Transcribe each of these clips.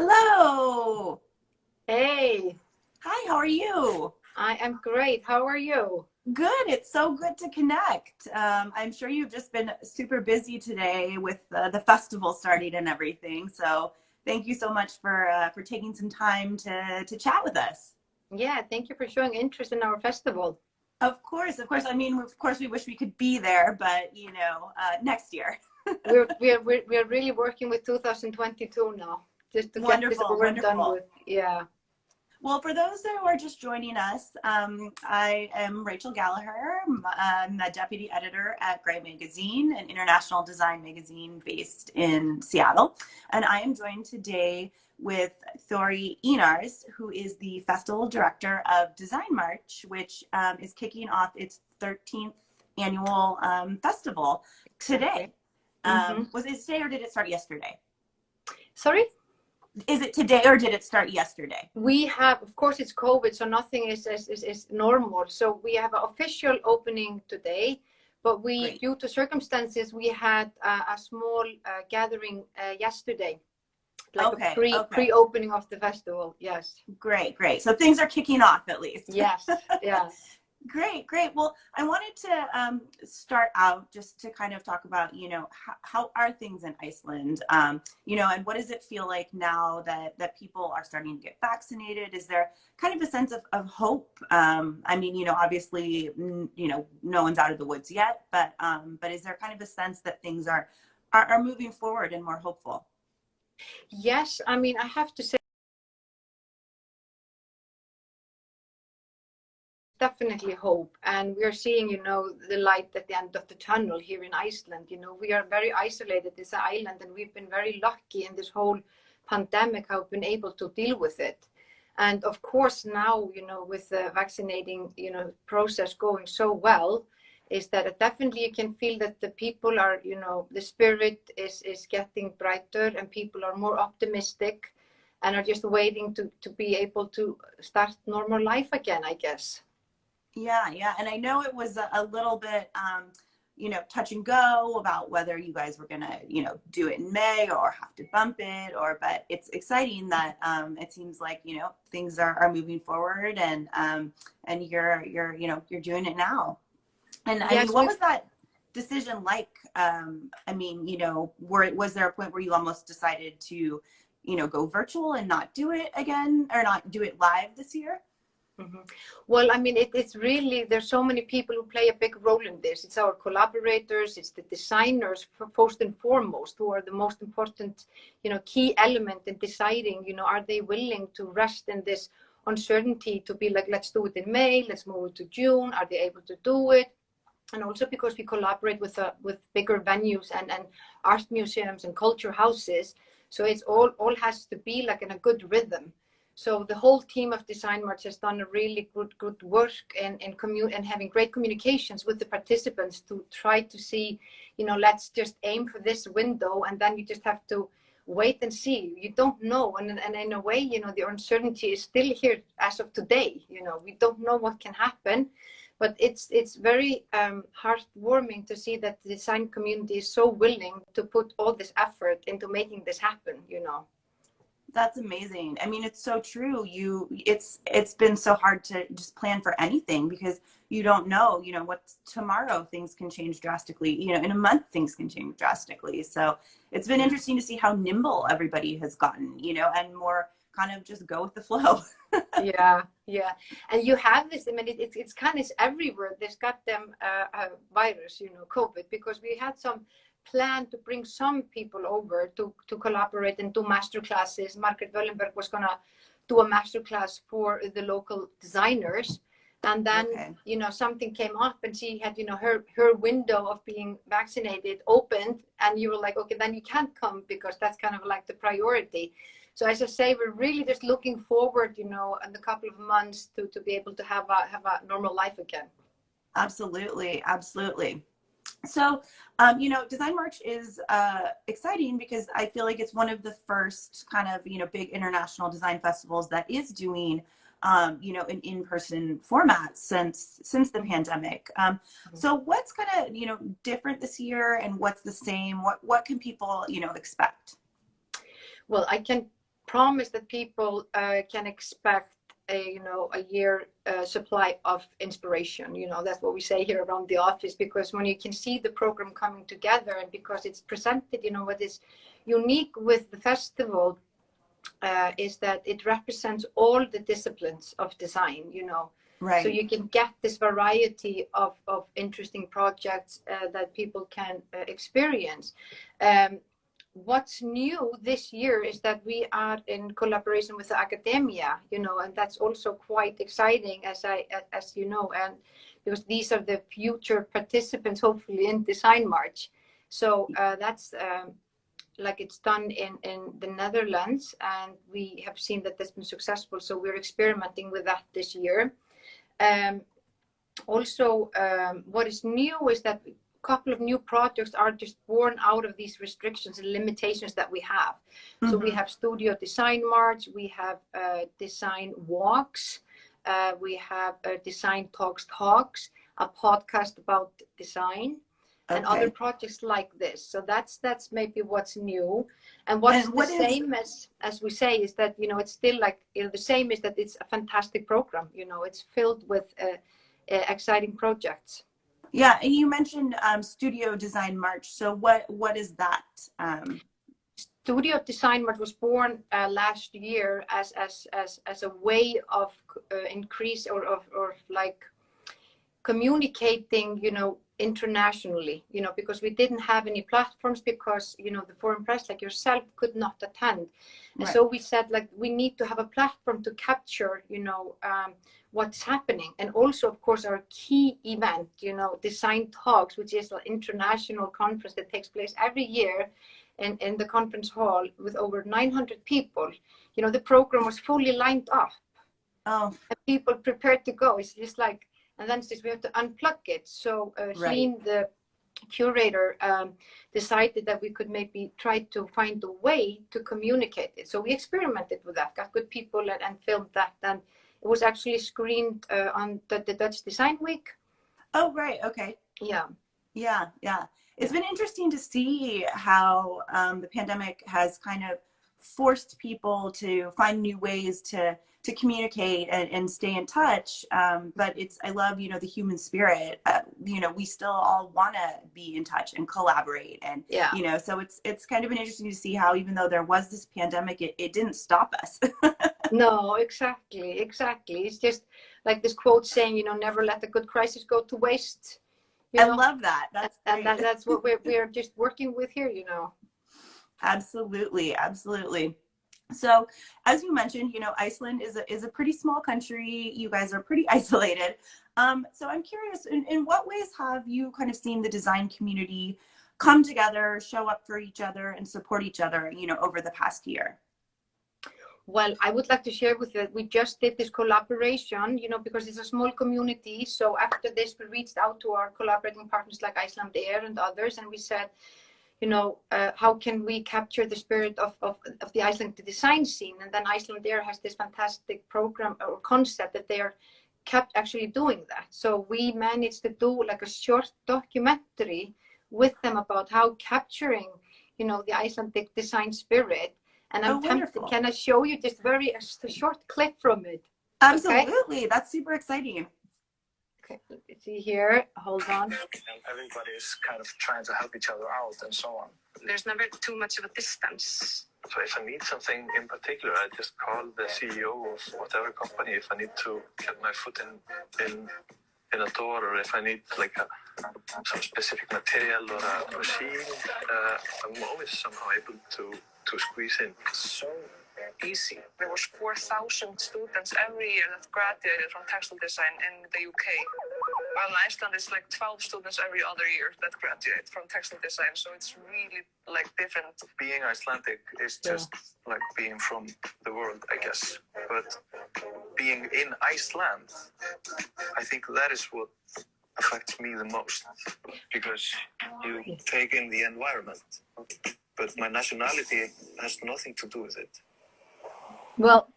Hello. Hey, Hi, how are you? I am great. How are you? Good. It's so good to connect. I'm sure you've just been super busy today with the festival starting and everything. So thank you so much for taking some time to chat with us. Yeah, thank you for showing interest in our festival. Of course, of course. I mean, of course, we wish we could be there, but next year. We're really working with 2022 now, just to get this Wonderful, over and done wonderful. with. Yeah. Well, for those who are just joining us, I am Rachel Gallagher. I'm the deputy editor at Gray Magazine, an international design magazine based in Seattle. And I am joined today with Þórey Einars, who is the festival director of DesignMarch, which is kicking off its 13th annual festival today. Exactly. Mm-hmm. Was it today or did it start yesterday? Sorry? Is it today or did it start yesterday? We have, of course, it's COVID, so nothing is normal. So we have an official opening today, but Great. due to circumstances, we had a small gathering yesterday, like a Okay. pre-opening of the festival. Yes. Great, great. So things are kicking off at least. Yes. Yeah. Great, great. Well, I wanted to start out just to kind of talk about, how are things in Iceland, and what does it feel like now that people are starting to get vaccinated? Is there kind of a sense of hope? I mean, obviously, no one's out of the woods yet, but is there kind of a sense that things are moving forward and more hopeful? Yes, I mean, I have to say, definitely hope. And we're seeing, the light at the end of the tunnel here in Iceland. We are very isolated, this island, and we've been very lucky in this whole pandemic, how we've been able to deal with it. And of course, now, with the vaccinating, process going so well, is that definitely you can feel that the people are, the spirit is getting brighter and people are more optimistic and are just waiting to be able to start normal life again, I guess. Yeah. And I know it was a little bit, touch and go about whether you guys were going to, do it in May or have to bump it but it's exciting that it seems like, things are moving forward and you're doing it now. And I mean, Yes, what was that decision like? I mean, was there a point where you almost decided to, go virtual and not do it again or not do it live this year? Mm-hmm. Well, I mean, it's really, there's so many people who play a big role in this. It's our collaborators, it's the designers, first and foremost, who are the most important, key element in deciding, are they willing to rest in this uncertainty to be like, let's do it in May, let's move it to June, are they able to do it? And also because we collaborate with bigger venues and art museums and culture houses. So it's all has to be like in a good rhythm. So the whole team of DesignMarch has done a really good work and having great communications with the participants to try to see, let's just aim for this window, and then you just have to wait and see. You don't know, and in a way, the uncertainty is still here as of today. We don't know what can happen, but it's very heartwarming to see that the design community is so willing to put all this effort into making this happen. That's amazing. I mean, it's so true. It's been so hard to just plan for anything because you don't know, what's tomorrow. Things can change drastically. In a month, things can change drastically. So it's been interesting to see how nimble everybody has gotten, and more kind of just go with the flow. Yeah. And you have this, I mean, it's kind of everywhere. This goddamn virus, COVID, because we had some plan to bring some people over to collaborate and do master classes. Margaret Wellenberg was going to do a master class for the local designers. And then, Okay. Something came up and she had, her window of being vaccinated opened, and you were like, okay, then you can't come because that's kind of like the priority. So as I say, we're really just looking forward, in a couple of months to be able to have a normal life again. Absolutely. So, Design March is exciting because I feel like it's one of the first kind of, big international design festivals that is doing, an in-person format since the pandemic. So what's kind of, different this year and what's the same? What can people, expect? Well, I can promise that people can expect a year supply of inspiration. That's what we say here around the office, because when you can see the program coming together, and because it's presented, what is unique with the festival is that it represents all the disciplines of design, Right. So you can get this variety of interesting projects that people can experience. What's new this year is that we are in collaboration with the academia, and that's also quite exciting, as you know, and because these are the future participants, hopefully, in DesignMarch. So that's like it's done in the Netherlands, and we have seen that that's been successful. So we're experimenting with that this year. Also, what is new is that couple of new projects are just born out of these restrictions and limitations that we have. So we have Studio DesignMarch, we have design walks, we have design talks, a podcast about design, and other projects like this. So that's maybe what's new. And what's the same as we say is that, it's still like, the same is that it's a fantastic program. It's filled with exciting projects. Yeah, and you mentioned Studio DesignMarch. So what is that? Studio DesignMarch was born last year as a way of increase or like communicating, internationally, because we didn't have any platforms, because, the foreign press like yourself could not attend. And so we said, like, we need to have a platform to capture, what's happening. And also, of course, our key event, Design Talks, which is an international conference that takes place every year in the conference hall with over 900 people. The program was fully lined up. Oh. And people prepared to go. It's just like, and then it's just, we have to unplug it. So Hlín, the curator, decided that we could maybe try to find a way to communicate it. So we experimented with that, got good people and filmed that. And it was actually screened on the Dutch Design Week. Oh, right. Okay. Yeah. It's been interesting to see how the pandemic has kind of forced people to find new ways to communicate and stay in touch. But I love, the human spirit. We still all want to be in touch and collaborate. And, so it's kind of been interesting to see how, even though there was this pandemic, it didn't stop us. No, exactly. It's just like this quote saying, never let a good crisis go to waste. I love that. That's what we're just working with here, Absolutely. So as you mentioned, Iceland is a pretty small country. You guys are pretty isolated. So I'm curious, in what ways have you kind of seen the design community come together, show up for each other, and support each other, over the past year? Well, I would like to share with you that we just did this collaboration, because it's a small community. So after this, we reached out to our collaborating partners like Iceland Air and others, and we said, how can we capture the spirit of the Icelandic design scene? And then Iceland Air has this fantastic program or concept that they are kept actually doing that. So we managed to do like a short documentary with them about how capturing, the Icelandic design spirit. And I'm tempted, can I show you just a short clip from it? Absolutely. Okay? That's super exciting. Okay, let me see here. Hold on. And everybody is kind of trying to help each other out and so on. There's never too much of a distance. So if I need something in particular, I just call the CEO of whatever company. If I need to get my foot in a door, or if I need like some specific material or a machine, I'm always somehow able to squeeze in. So easy. There was 4,000 students every year that graduated from textile design in the UK. While in Iceland, it's like 12 students every other year that graduate from textile design. So it's really like different. Being Icelandic is just like being from the world, I guess. But being in Iceland, I think that is what affects me the most, because you take in the environment. But my nationality has nothing to do with it. Well,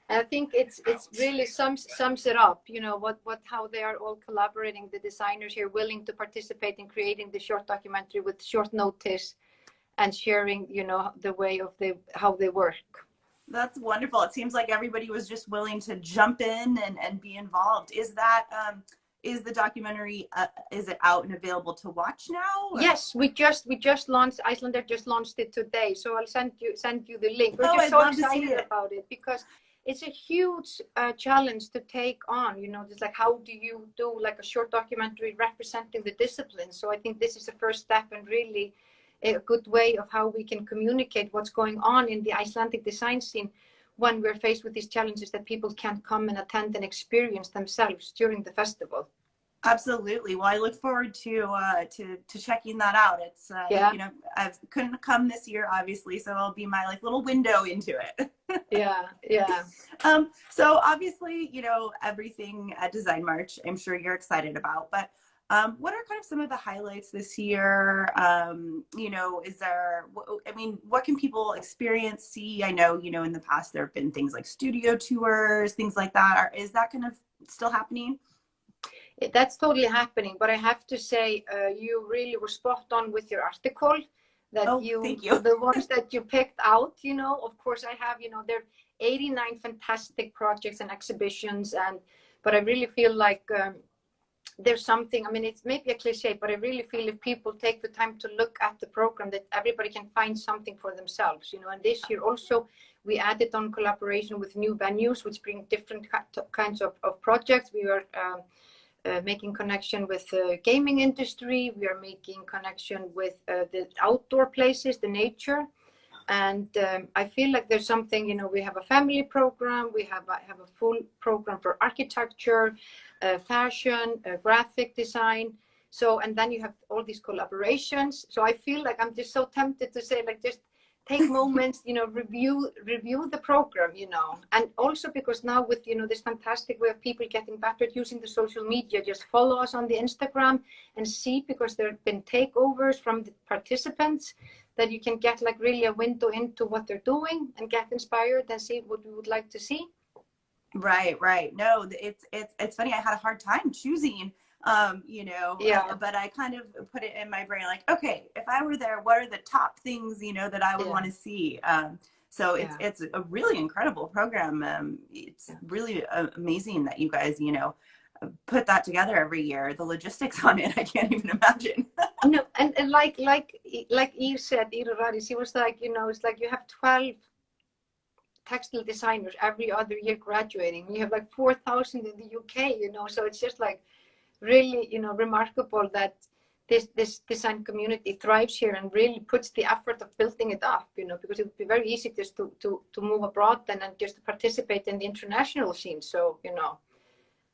I think it's really sums it up, how they are all collaborating, the designers here willing to participate in creating the short documentary with short notice and sharing, the way of how they work. That's wonderful. It seems like everybody was just willing to jump in and be involved. Is that is the documentary is it out and available to watch now? Or? Yes, we just launched. Icelander just launched it today, so I'll send you the link. We're Oh, just I'd so love to see excited it. about it because it's a huge challenge to take on. You know, just like how do you do like a short documentary representing the discipline? So I think this is the first step and really a good way of how we can communicate what's going on in the Icelandic design scene when we're faced with these challenges that people can't come and attend and experience themselves during the festival. Absolutely. Well, I look forward to checking that out. It's Yeah. you know, I couldn't come this year, obviously, so it'll be my like little window into it. Yeah. So obviously, you know, everything at DesignMarch, I'm sure you're excited about, but what are kind of some of the highlights this year? You know, is there, I mean, what can people experience, see? I know, you know, in the past there have been things like studio tours, things like that. Is that kind of still happening? That's totally happening, but I have to say you really were spot on with your article that thank you. the ones that you picked out, you know, of course I have, you know, there are 89 fantastic projects and exhibitions, but I really feel like there's something, I mean, it's maybe a cliche, but I really feel if people take the time to look at the program that everybody can find something for themselves, you know. And this year also we added on collaboration with new venues which bring different kinds of projects. We are making connection with the gaming industry. We are making connection with the outdoor places, the nature. And I feel like there's something, you know, we have a family program, we have a full program for architecture, fashion, graphic design. So, and then you have all these collaborations. So I feel like I'm just so tempted to say, like, just take moments, you know, review the program, you know. And also because now with, you know, this fantastic way of people getting better at using the social media, just follow us on the Instagram and see, because there have been takeovers from the participants, that you can get like really a window into what they're doing and get inspired and see what we would like to see. Right. No, it's funny. I had a hard time choosing, you know, but I kind of put it in my brain, like, okay, if I were there, what are the top things, you know, that I would want to see? So it's a really incredible program. It's really amazing that you guys, you know, put that together every year. The logistics on it, I can't even imagine. No, and like Eve said, Ira Radis, he was like, you know, it's like you have 12 textile designers every other year graduating. You have like 4,000 in the UK, you know, so it's just like really, you know, remarkable that this design community thrives here and really puts the effort of building it up, you know, because it would be very easy just to move abroad then and just to participate in the international scene. So, you know.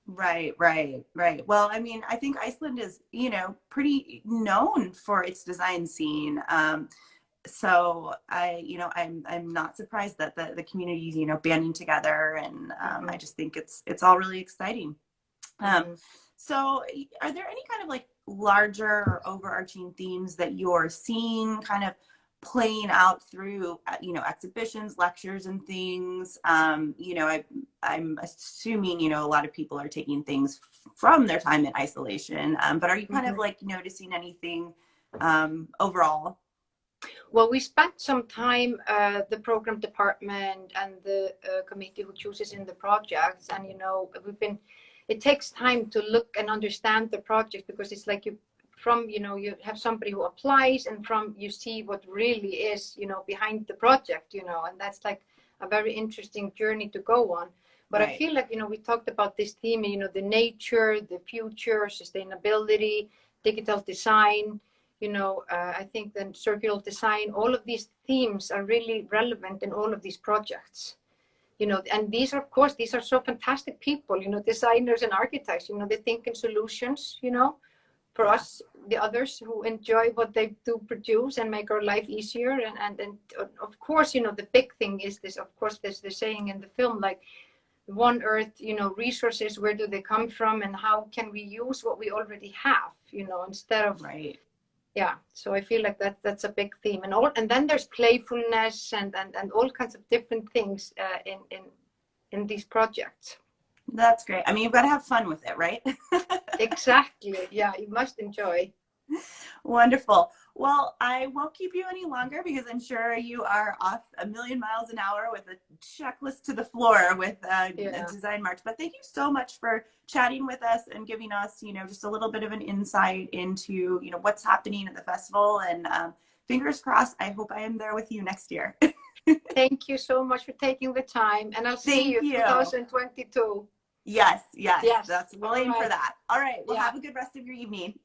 Right. Well, I mean, I think Iceland is, you know, pretty known for its design scene. So I'm not surprised that the community is, you know, banding together, and I just think it's all really exciting. So are there any kind of like larger or overarching themes that you're seeing kind of playing out through, you know, exhibitions, lectures, and things? You know, I'm assuming, you know, a lot of people are taking things from their time in isolation, but are you kind of like noticing anything overall? Well, we spent some time, the program department and the committee who chooses in the projects, and, you know, it takes time to look and understand the project, because it's like you have somebody who applies, and you see what really is, you know, behind the project, you know, and that's like a very interesting journey to go on. But I feel like, you know, we talked about this theme, you know, the nature, the future, sustainability, digital design, you know, I think then circular design, all of these themes are really relevant in all of these projects. You know, and these are so fantastic people, you know, designers and architects, you know, they think in solutions, you know, for us, the others who enjoy what they do produce and make our life easier. And of course, you know, the big thing is this, of course, there's the saying in the film, like, one earth, you know, resources, where do they come from, and how can we use what we already have, you know, instead of so I feel like that's a big theme, and then there's playfulness and all kinds of different things in these projects. That's great. I mean, you've got to have fun with it, right? Exactly. Yeah, you must enjoy. Wonderful. Well, I won't keep you any longer because I'm sure you are off a million miles an hour with a checklist to the floor with DesignMarch. But thank you so much for chatting with us and giving us, just a little bit of an insight into, what's happening at the festival. And fingers crossed, I hope I am there with you next year. Thank you so much for taking the time, and I'll see you 2022. Yes. We'll aim for that. All right. Well, have a good rest of your evening.